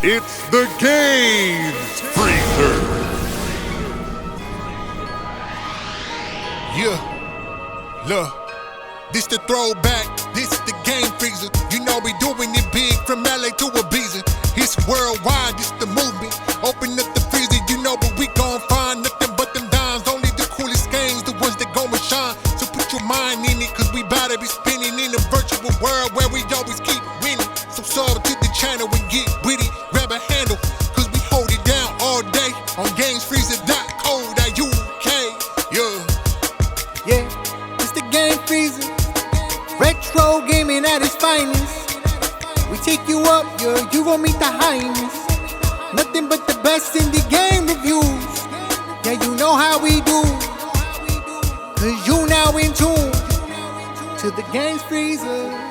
It's the Game Freezer. Yeah, look, this the throwback, this is the Game Freezer. You know we doing it big from LA to Ibiza. It's worldwide, this the movement. Open up the freezer, you know what we gon' find. Nothing but them dimes, only the coolest games, the ones that gon' shine. So put your mind in it, cause we bout to be spinning in a virtual world where we always keep winning. Subscribe to the channel and get with it, grab a handle, cause we hold it down all day on gamesfreezer.co.uk. Yeah, it's the Game Freezer. Retro gaming at its finest. We take you up, yeah, you gon' meet the highness. Nothing but the best in the game reviews. Yeah, you know how we do, cause you now in tune to the Game Freezer.